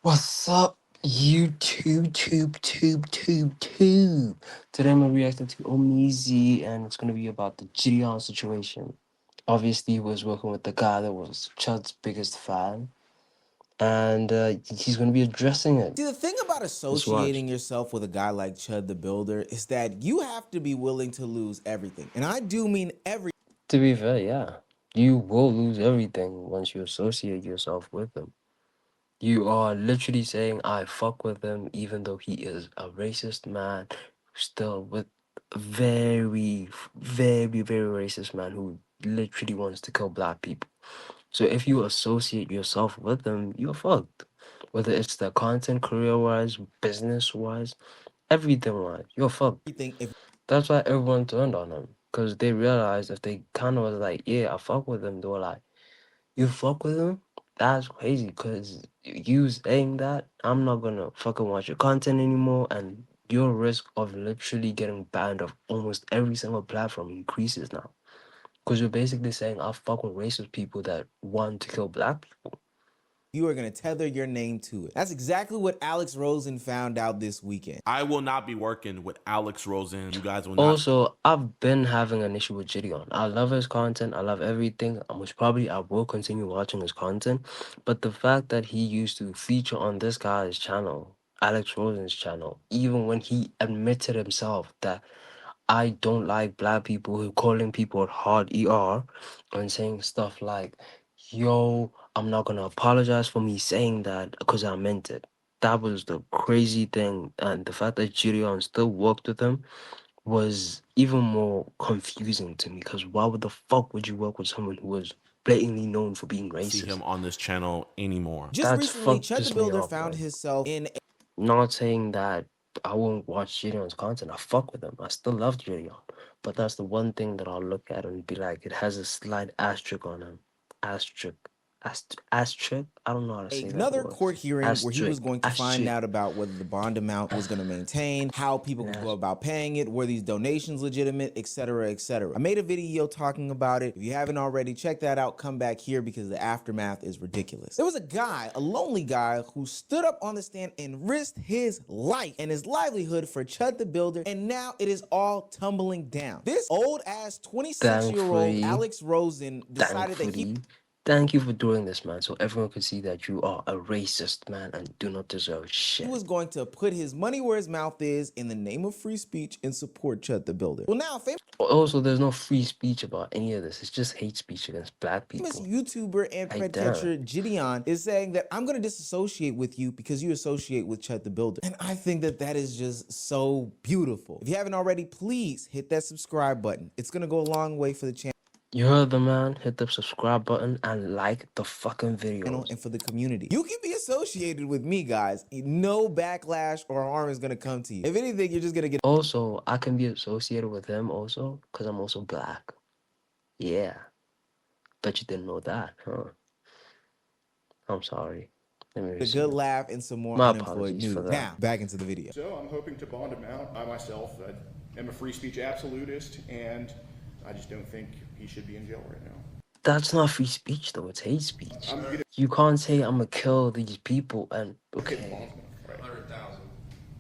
What's up, YouTube? Today I'm reacting to Omizi, and it's gonna be about the Jidion situation. Obviously, he was working with the guy that was Chud's biggest fan, and he's gonna be addressing it. See, the thing about Let's watch. associating yourself with a guy like Chud the Builder is that you have to be willing to lose everything. And I do mean everything. To be fair, yeah, you will lose everything once you associate yourself with him. You are literally saying I fuck with him, even though he is a racist man, still with a very racist man who literally wants to kill black people. So if you associate yourself with him, you're fucked. Whether it's the content, career-wise, business-wise, everything-wise, you're fucked. If That's why everyone turned on him, because they realized if they kind of was like, yeah, I fuck with him, they were like, you fuck with him? That's crazy, because you saying that, I'm not gonna fucking watch your content anymore, and your risk of literally getting banned off almost every single platform increases now. Because you're basically saying, I fuck with racist people that want to kill black people. you are going to tether your name to it. That's exactly what Alex Rosen found out this weekend. I will not be working with Alex Rosen. You guys will not. Also, I've been having an issue with Jidion. I love his content. I love everything. Most probably I will continue watching his content. But the fact that he used to feature on this guy's channel, Alex Rosen's channel, even when he admitted himself that I don't like black people who calling people hard ER and saying stuff like, yo, I'm not gonna apologize for me saying that because I meant it. That was the crazy thing. And the fact that Jidion still worked with him was even more confusing to me, because why would the fuck would you work with someone who was blatantly known for being see him racist? on this channel anymore. Just That's recently, fuck Chud the pissed me Builder off, found man. himself in Not saying that I won't watch Jidion's content. I fuck with him. I still love Jidion. But that's the one thing that I'll look at and be like, it has a slight asterisk on him. Asterisk. Asterisk? I don't know how to say that another word. court hearing where he was going to find Asterisk. out about whether the bond amount was going to maintain, how people could go about paying it, were these donations legitimate, etc., etc. I made a video talking about it. If you haven't already, check that out. Come back here because the aftermath is ridiculous. There was a guy, a lonely guy, who stood up on the stand and risked his life and his livelihood for Chud the Builder, and now it is all tumbling down. This old-ass 26-year-old Alex Rosen decided that he Thank you for doing this, man, so everyone can see that you are a racist, man, and do not deserve shit. He was going to put his money where his mouth is in the name of free speech and support Chud the Builder. Well, now, Also, there's no free speech about any of this. It's just hate speech against black people. famous YouTuber and pet catcher Jidion is saying that I'm going to disassociate with you because you associate with Chud the Builder. And I think that that is just so beautiful. If you haven't already, please hit that subscribe button. It's going to go a long way for the channel. You heard the man. Hit the subscribe button and like the fucking video. And for the community. You can be associated with me, guys. No backlash or harm is going to come to you. If anything, you're just going to get... Also, I can be associated with him also because I'm also black. Yeah. Bet you didn't know that, huh? I'm sorry. A good laugh and some more My unemployed news. Now, back into the video. So I'm hoping to bond him out. I myself am a free speech absolutist, and I just don't think he should be in jail right now. That's not free speech, though. It's hate speech. You can't say I'm gonna kill these people and okay.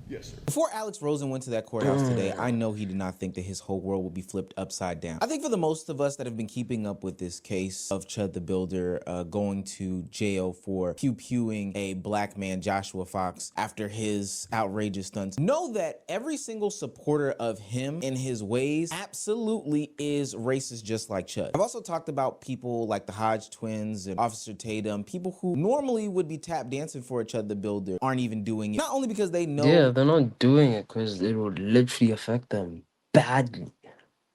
Yes, sir. Before Alex Rosen went to that courthouse today, I know he did not think that his whole world would be flipped upside down. I think for the most of us that have been keeping up with this case of Chud the Builder going to jail for pew-pewing a black man, Joshua Fox, after his outrageous stunts, know that every single supporter of him and his ways absolutely is racist just like Chud. I've also talked about people like the Hodge twins and Officer Tatum, people who normally would be tap dancing for a Chud the Builder aren't even doing it. Not only because they know... Yeah, they're not doing it because it will literally affect them badly.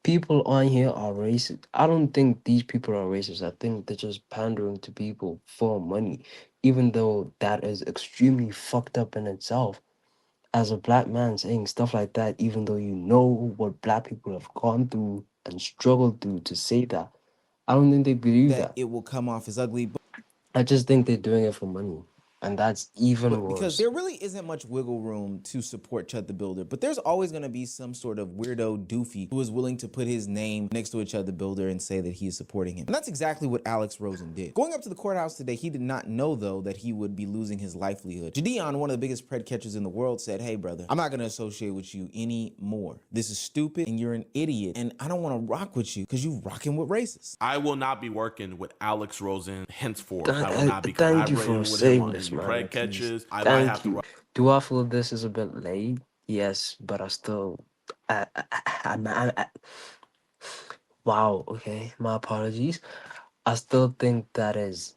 People on here are racist. I don't think these people are racist. I think they're just pandering to people for money, even though that is extremely fucked up in itself. As a black man saying stuff like that, even though you know what black people have gone through and struggled through to say that, I don't think they believe that. It will come off as ugly. I just think they're doing it for money. And that's even But because worse. there really isn't much wiggle room to support Chud the Builder, but there's always going to be some sort of weirdo doofy who is willing to put his name next to a Chud the Builder and say that he is supporting him. And that's exactly what Alex Rosen did. Going up to the courthouse today, he did not know, though, that he would be losing his livelihood. Jidion, one of the biggest pred catchers in the world, said, "Hey, brother, I'm not going to associate with you anymore. This is stupid and you're an idiot, and I don't want to rock with you because you rocking with racists." I will not be working with Alex Rosen henceforth. I will not be Thank you for collaborating with him saying on this, any man. pred At least. catches. I might have Thank to. you. Do I feel this is a bit late? Yes, but I still. I, wow. Okay, my apologies. I still think that is.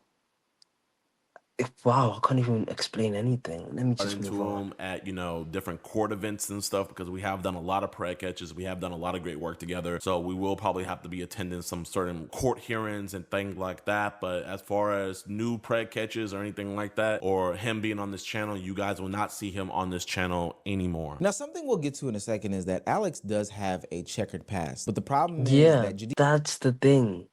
Wow, I can't even explain anything. Let me just move Into on. him at different court events and stuff, because we have done a lot of pred catches. We have done a lot of great work together, so we will probably have to be attending some certain court hearings and things like that. But as far as new pred catches or anything like that, or him being on this channel, you guys will not see him on this channel anymore. Now, something we'll get to in a second is that Alex does have a checkered past, but the problem is Yeah, that that's the thing.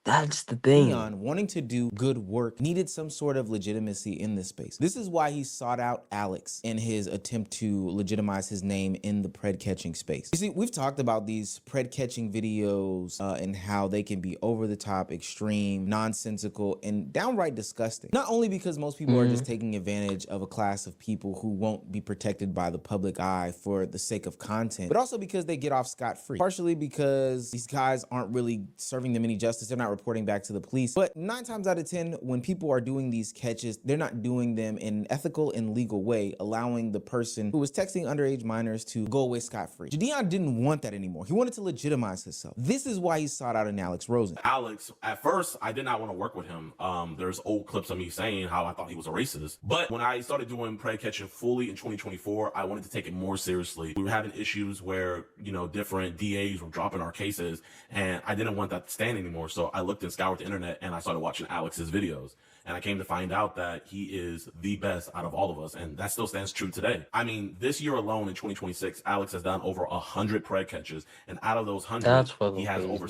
That's the thing. Jidion, wanting to do good work, needed some sort of legitimacy in this space. This is why he sought out Alex in his attempt to legitimize his name in the pred catching space. You see, we've talked about these pred catching videos and how they can be over the top, extreme, nonsensical, and downright disgusting. Not only because most people are just taking advantage of a class of people who won't be protected by the public eye for the sake of content, but also because they get off scot-free. Partially because these guys aren't really serving them any justice. They're not reporting back to the police. But 9 times out of 10, when people are doing these catches, they're not doing them in an ethical and legal way, allowing the person who was texting underage minors to go away scot-free. Jidion didn't want that anymore. He wanted to legitimize himself. This is why he sought out an Alex Rosen. Alex, at first, I did not want to work with him. There's old clips of me saying how I thought he was a racist. But when I started doing pred catching fully in 2024, I wanted to take it more seriously. We were having issues where, different DAs were dropping our cases, and I didn't want that to stand anymore. So I looked and scoured the internet, and I started watching Alex's videos. And I came to find out that he is the best out of all of us, and that still stands true today. I mean, this year alone in 2026, Alex has done over 100 pred catches, and out of those 100, That's fucking he has crazy. over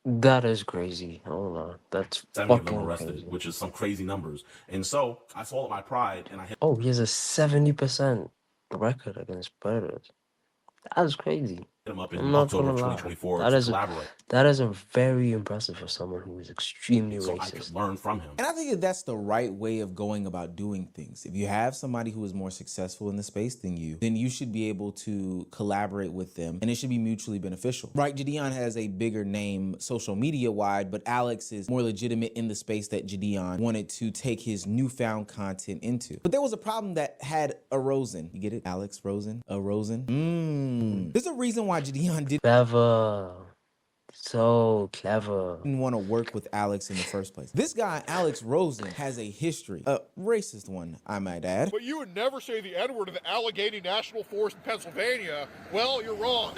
That is crazy. Hold on. That's 70 of them fucking arrested, crazy. which is some crazy numbers. And so I swallowed my pride, and I hit Oh, he has a 70% record against predators. That's crazy. him up I'm in not October gonna of lie. 2024 That to is collaborate, that is a very impressive for someone who is extremely so I could racist. learn from him. And I think that that's the right way of going about doing things. If you have somebody who is more successful in the space than you, then you should be able to collaborate with them, and it should be mutually beneficial. Right, Jidion has a bigger name social media wide, but Alex is more legitimate in the space that Jidion wanted to take his newfound content into. But there was a problem that had arisen. You get it? Alex Rosen? There's a reason why Jidion Clever. So clever. didn't want to work with Alex in the first place. This guy, Alex Rosen, has a history, a racist one, I might add. But you would never say the N-word in the Allegheny National Forest in Pennsylvania. Well, you're wrong.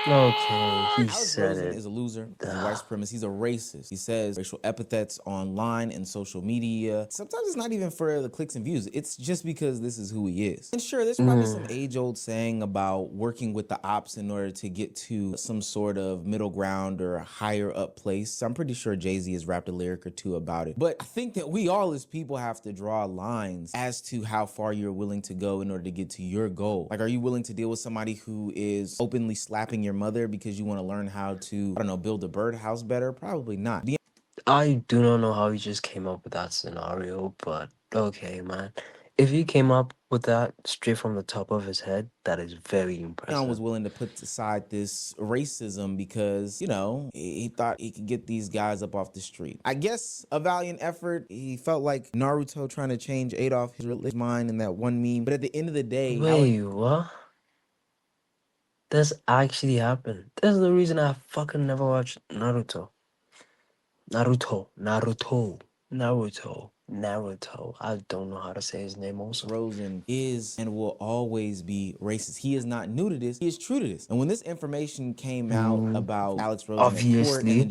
Okay, he Alex said Rosen it. is a loser. He's a white supremacist. He's a racist. He says racial epithets online and social media. Sometimes it's not even for the clicks and views. It's just because this is who he is. And sure, there's probably some age-old saying about working with the ops in order to get to some sort of middle ground or a higher up place. I'm pretty sure Jay-Z has rapped a lyric or two about it. But I think that we all as people have to draw lines as to how far you're willing to go in order to get to your goal. Like, are you willing to deal with somebody who is openly slapping your mother because you want to learn how to, I don't know, build a birdhouse better? Probably not. I do not know how he just came up with that scenario, but okay, man. If he came up with that straight from the top of his head, that is very impressive. Jidion was willing to put aside this racism because, he thought he could get these guys up off the street. I guess a valiant effort. He felt like Naruto trying to change Adolf Hitler's mind in that one meme. But at the end of the day, Wait, what? This actually happened. This is the reason I fucking never watched Naruto. Naruto. Naruto. I don't know how to say his name also. Rosen is and will always be racist. He is not new to this. He is true to this. And when this information came out about Alex Rosen at court and Obviously. then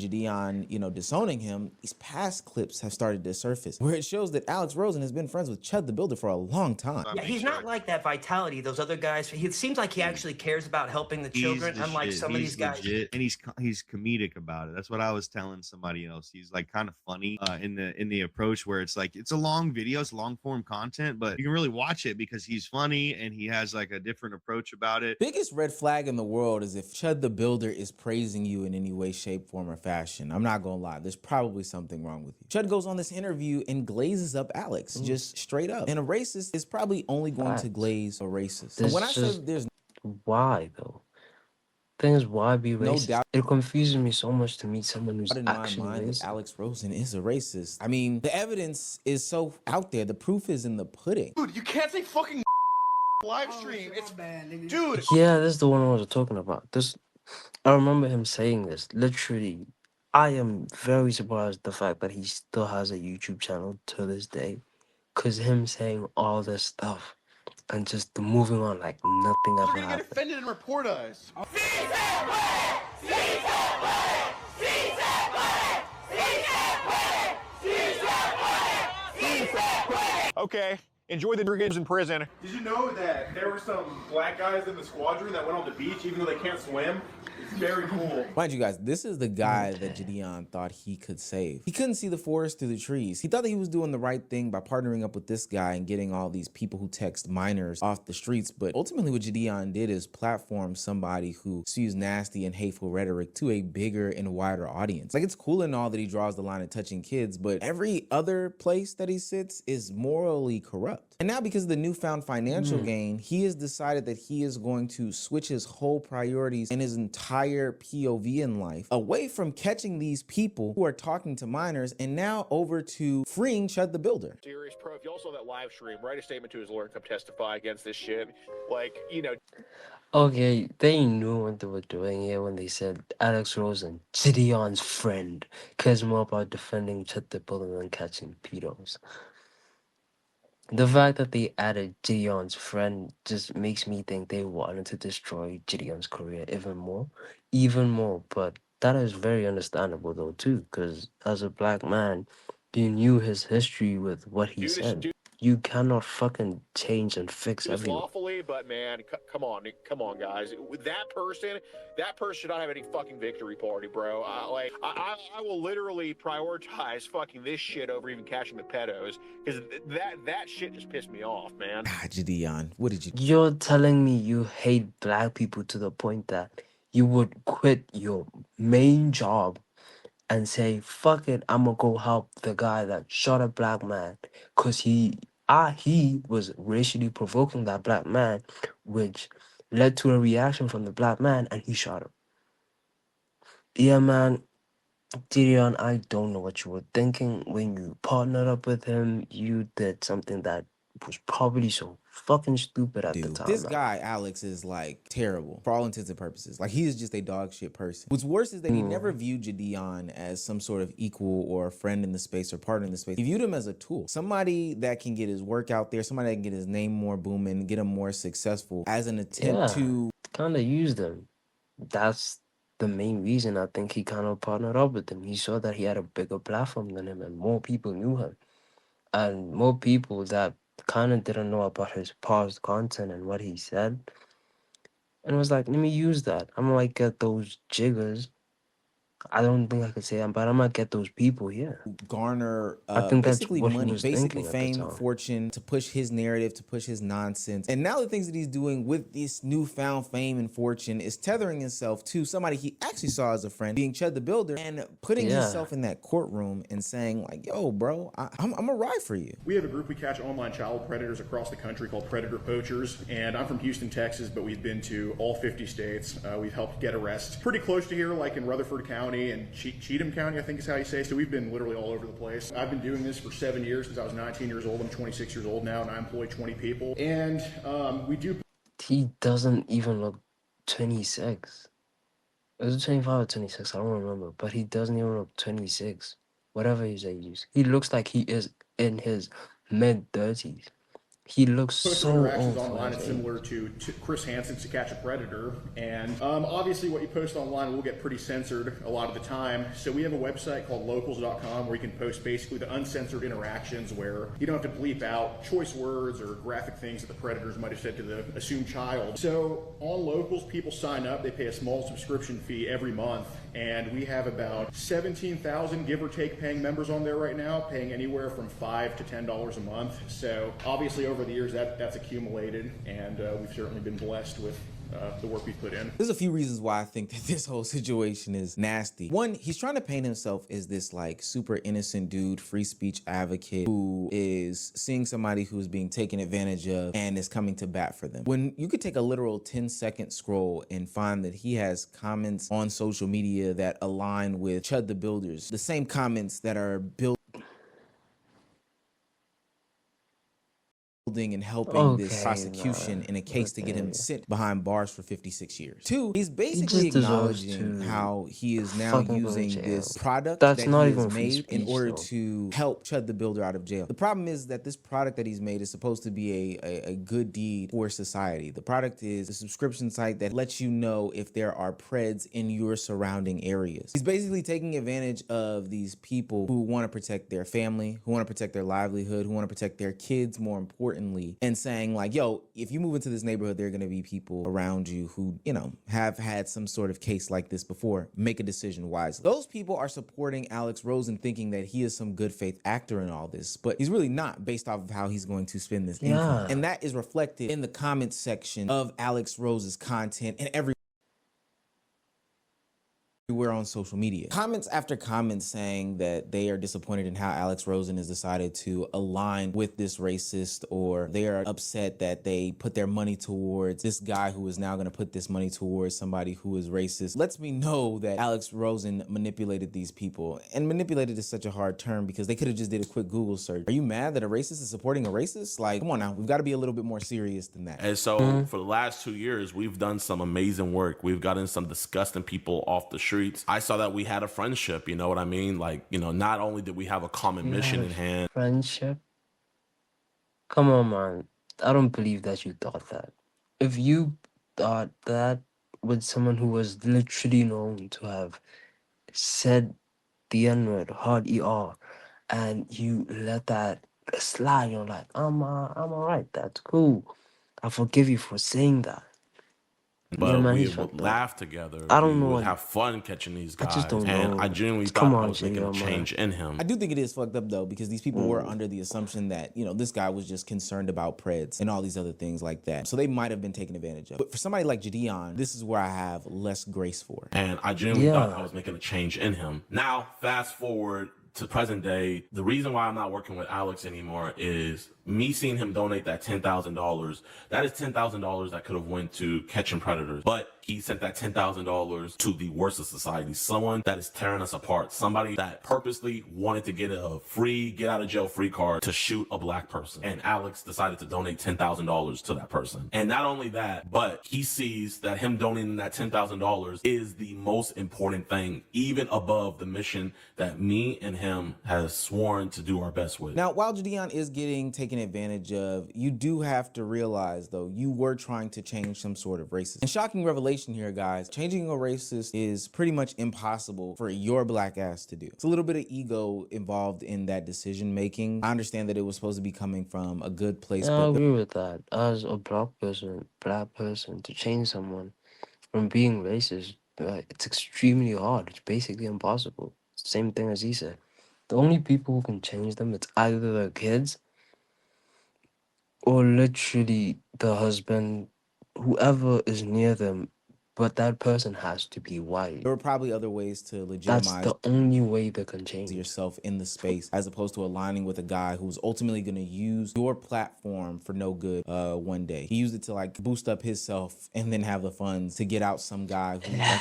Jidion, disowning him, these past clips have started to surface where it shows that Alex Rosen has been friends with Chud the Builder for a long time. Yeah, he's not like that vitality. Those other guys. It seems like he actually cares about helping the children, unlike some of these guys. Legit, and he's comedic about it. That's what I was telling somebody else. He's like kind of funny in the approach where it's like it's a long video, it's long form content, but you can really watch it because he's funny and he has like a different approach about it. Biggest red flag in the world is if Chud the Builder is praising you in any way, shape, form, or fashion. I'm not gonna lie, there's probably something wrong with you. Chud goes on this interview and glazes up Alex, just straight up. And a racist is probably only going to glaze a racist. And when I say there's why though? Thing is, why be racist? no doubt, it confuses me so much to meet someone who's in my actually mind racist. that Alex Rosen is a racist. I mean, the evidence is so out there. The proof is in the pudding. Dude, you can't say fucking live stream. It's dude. Yeah, this is the one I was talking about. I remember him saying this. Literally, I am very surprised the fact that he still has a YouTube channel to this day. Cause him saying all this stuff and just moving on like nothing They're ever gonna get happened. offended and report us. Okay, enjoy the games in prison. Did you know that there were some black guys in the squadron that went on the beach even though they can't swim? It's very cool. Mind you guys, this is the guy that Jidion thought he could save. He couldn't see the forest through the trees. He thought that he was doing the right thing by partnering up with this guy and getting all these people who text minors off the streets. But ultimately what Jidion did is platform somebody who spews nasty and hateful rhetoric to a bigger and wider audience. Like, it's cool and all that he draws the line of touching kids, but every other place that he sits is morally corrupt. And now because of the newfound financial gain, he has decided that he is going to switch his whole priorities and his entire POV in life away from catching these people who are talking to minors and now over to freeing Chud the Builder. Serious pro. If y'all saw that live stream, write a statement to his lawyer and come testify against this shit. Like, Okay, they knew what they were doing here when they said Alex Rosen, Jidion's friend, cares more about defending Chet the Builder than catching pedos. The fact that they added Jidion's friend just makes me think they wanted to destroy Jidion's career even more. But that is very understandable though too, because as a black man, you knew his history with what he said. You cannot fucking change and fix everyone. lawfully, but man, come on, guys. With that person should not have any fucking victory party, bro. I will literally prioritize fucking this shit over even catching the pedos, because that shit just pissed me off, man. Jidion, what did you do? You're telling me you hate black people to the point that you would quit your main job and say, fuck it, I'm gonna go help the guy that shot a black man because he was racially provoking that black man, which led to a reaction from the black man, and he shot him. Yeah, man, Jidion, I don't know what you were thinking when you partnered up with him. You did something that was probably so fucking stupid at the time. This guy, Alex, is like terrible for all intents and purposes. Like, he is just a dog shit person. What's worse is that he never viewed Jidion as some sort of equal or a friend in the space or partner in the space. He viewed him as a tool. Somebody that can get his work out there, somebody that can get his name more booming, get him more successful as an attempt to kind of used him. That's the main reason I think he kind of partnered up with him. He saw that he had a bigger platform than him and more people knew him. And more people that kind of didn't know about his past content and what he said. And was like, let me use that. I'm gonna get those jiggers. I don't think I could say that, but I'm gonna get those people here. Garner I think basically that's what he money, was basically thinking at the fame, time. fortune, to push his narrative, to push his nonsense. And now the things that he's doing with this newfound fame and fortune is tethering himself to somebody he actually saw as a friend, being Chud the Builder, and putting himself in that courtroom and saying like, yo, bro, I'm a ride for you. We have a group we catch online child predators across the country called Predator Poachers, and I'm from Houston, Texas, but we've been to all 50 states. We've helped get arrests pretty close to here, like in Rutherford County and Cheatham County, I think is how you say. So we've been literally all over the place. I've been doing this for 7 years since I was 19 years old. I'm 26 years old now, and I employ 20 people. And we do. He doesn't even look 26. Is it 25 or 26? I don't remember. But he doesn't even look 26. Whatever his age is. He looks like he is in his mid-30s. He looks Posting so interactions old for online, his it's age. similar to Chris Hansen's To Catch a Predator. And obviously what you post online will get pretty censored a lot of the time. So we have a website called locals.com where you can post basically the uncensored interactions where you don't have to bleep out choice words or graphic things that the predators might have said to the assumed child. So on Locals, people sign up, they pay a small subscription fee every month. And we have about 17,000 give or take paying members on there right now, paying anywhere from $5 to $10 a month. So obviously over the years that's accumulated, and we've certainly been blessed with the work we've put in. There's a few reasons why I think that this whole situation is nasty. One, he's trying to paint himself as this like super innocent dude, free speech advocate who is seeing somebody who's being taken advantage of and is coming to bat for them. When you could take a literal 10-second scroll and find that he has comments on social media that align with Chud the Builder's, the same comments that are built and helping this Okay, prosecution man. in a case to get him Okay. sent behind bars for 56 years. Two, he's He basically just deserves acknowledging to how he is now fucking go to using jail. this product That's that not he even has free made in speech, order though. to help Chud the Builder out of jail. The problem is that this product that he's made is supposed to be a good deed for society. The product is a subscription site that lets you know if there are preds in your surrounding areas. He's basically taking advantage of these people who want to protect their family, who want to protect their livelihood, who want to protect their kids more importantly, and saying like, yo, if you move into this neighborhood, there are going to be people around you who, you know, have had some sort of case like this before. Make a decision wisely. Those people are supporting Alex Rosen, thinking that he is some good faith actor in all this, but he's really not, based off of how he's going to spend this income. Yeah. And that is reflected in the comment section of Alex Rose's content and everywhere on social media. Comments after comments saying that they are disappointed in how Alex Rosen has decided to align with this racist, or they are upset that they put their money towards this guy who is now going to put this money towards somebody who is racist. Lets me know that Alex Rosen manipulated these people. And manipulated is such a hard term because they could have just did a quick Google search. Are you mad that a racist is supporting a racist? Like, come on now, we've got to be a little bit more serious than that. And so for the last 2 years, we've done some amazing work. We've gotten some disgusting people off the streets. I saw that we had a friendship, you know what I mean? Like, you know, not only did we have a common mission in hand. Friendship? Come on, man. I don't believe that you thought that. If you thought that with someone who was literally known to have said the N-word, hard ER, and you let that slide, you're like, I'm alright, that's cool. I forgive you for saying that. Yeah, But man, we he's would fucked up. laugh together. I We don't know would what. have fun catching these I guys. just don't And know. I genuinely Come thought I on, was making a Jidion, man. change in him. I do think it is fucked up though, because these people were under the assumption that, you know, this guy was just concerned about preds and all these other things like that. So they might have been taken advantage of. But for somebody like Jidion, this is where I have less grace for. And I genuinely thought Yeah. I was making a change in him. Now, fast forward to present day, the reason why I'm not working with Alex anymore is me seeing him donate that $10,000. That is $10,000 that could have went to catching predators. But he sent that $10,000 to the worst of society. Someone that is tearing us apart. Somebody that purposely wanted to get a free, get out of jail free card to shoot a black person. And Alex decided to donate $10,000 to that person. And not only that, but he sees that him donating that $10,000 is the most important thing, even above the mission that me and him has sworn to do our best with. Now, while Jidion is getting taken advantage of, you do have to realize, though, you were trying to change some sort of racism. And shocking revelation here, guys, changing a racist is pretty much impossible for your black ass to do. It's a little bit of ego involved in that decision making. I understand that it was supposed to be coming from a good place, Yeah, I but agree with that. As a black person, to change someone from being racist, it's extremely hard. It's basically impossible. Same thing as he said. The only people who can change them, it's either their kids or literally the husband, whoever is near them, but that person has to be white. there were probably other ways to That's legitimize the only way they can change. yourself in the space, as opposed to aligning with a guy who's ultimately going to use your platform for no good one day. He used it to like boost up himself and then have the funds to get out some guy who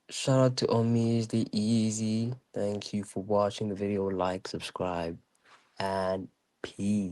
Shout out to Omis the Easy. Thank you for watching the video. Like, subscribe, and peace.